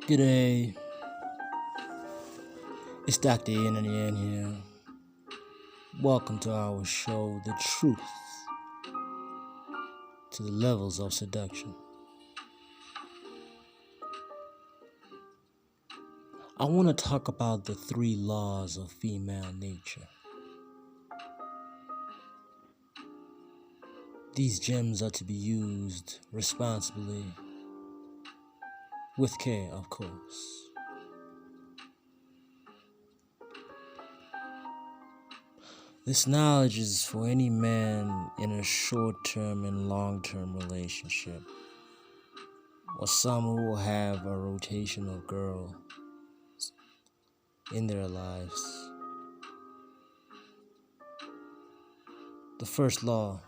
Good day. It's Dr. Yin and Yan here. Welcome to our show, The Truth to the Levels of Seduction. I want to talk about the 3 laws of female nature. These gems are to be used responsibly, with care, of course. This knowledge is for any man in a short-term and long-term relationship, or some who will have a rotational girl in their lives. The first law: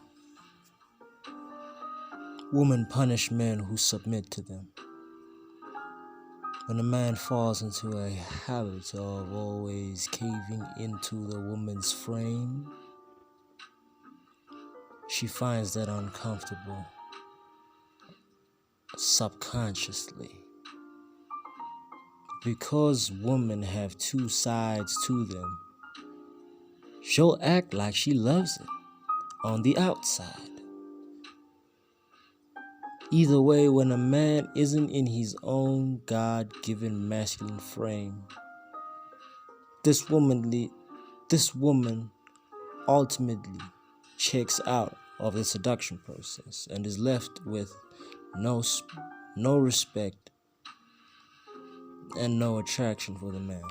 women punish men who submit to them. When a man falls into a habit of always caving into the woman's frame, she finds that uncomfortable subconsciously. Because women have 2 sides to them, she'll act like she loves it on the outside. Either way, when a man isn't in his own God-given masculine frame, this woman ultimately checks out of the seduction process and is left with no respect and no attraction for the man.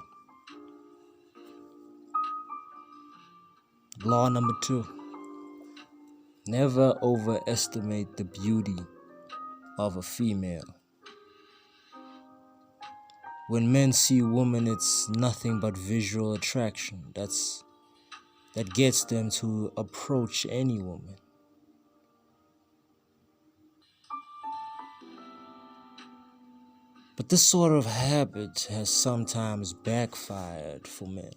Law number 2: never overestimate the beauty of a female. When men see women, it's nothing but visual attraction that gets them to approach any woman. But this sort of habit has sometimes backfired for men.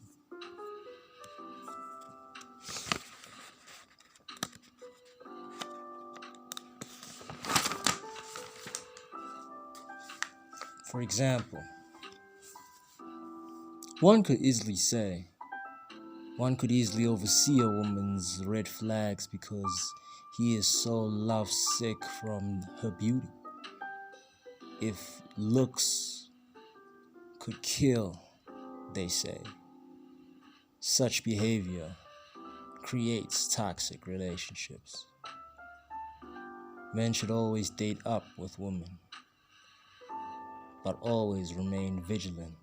For example, one could easily oversee a woman's red flags because he is so lovesick from her beauty. If looks could kill, they say, such behavior creates toxic relationships. Men should always date up with women, but always remain vigilant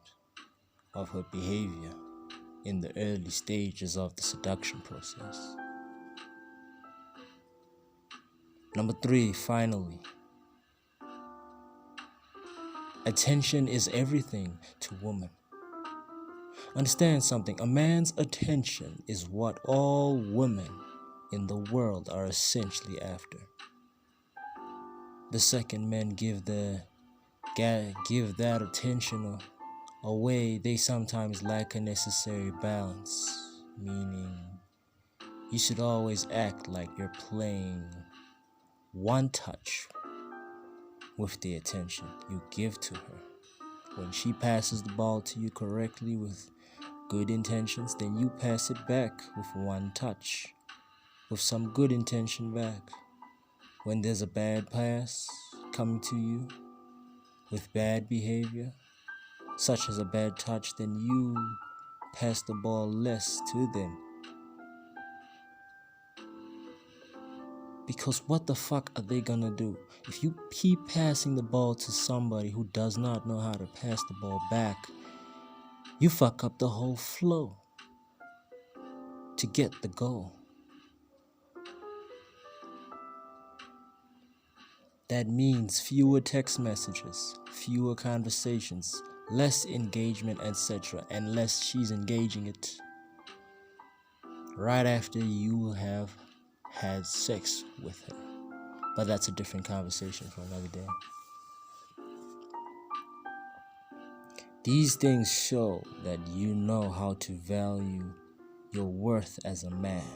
of her behavior in the early stages of the seduction process. Number 3, finally, attention is everything to women. Understand something: a man's attention is what all women in the world are essentially after. The second men give that attention away, they sometimes lack a necessary balance, meaning you should always act like you're playing one touch with the attention you give to her. When she passes the ball to you correctly with good intentions, then you pass it back with one touch, with some good intention back. When there's a bad pass coming to you with bad behavior, such as a bad touch, then you pass the ball less to them. Because what the fuck are they gonna do? If you keep passing the ball to somebody who does not know how to pass the ball back, you fuck up the whole flow to get the goal. That means fewer text messages, fewer conversations, less engagement, etc., unless she's engaging it right after you have had sex with her. But that's a different conversation for another day. These things show that you know how to value your worth as a man,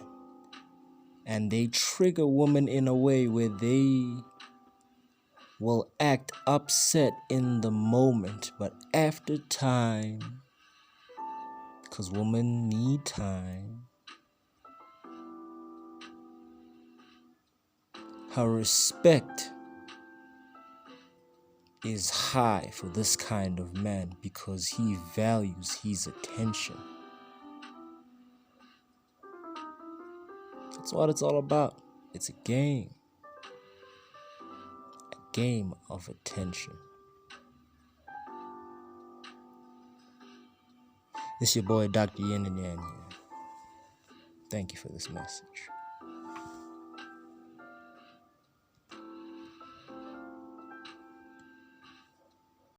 and they trigger women in a way where they will act upset in the moment, but after time, because women need time, her respect is high for this kind of man because he values his attention. That's what it's all about. It's a game of attention. It's your boy Dr. Yin and Yang here. Thank you for this message.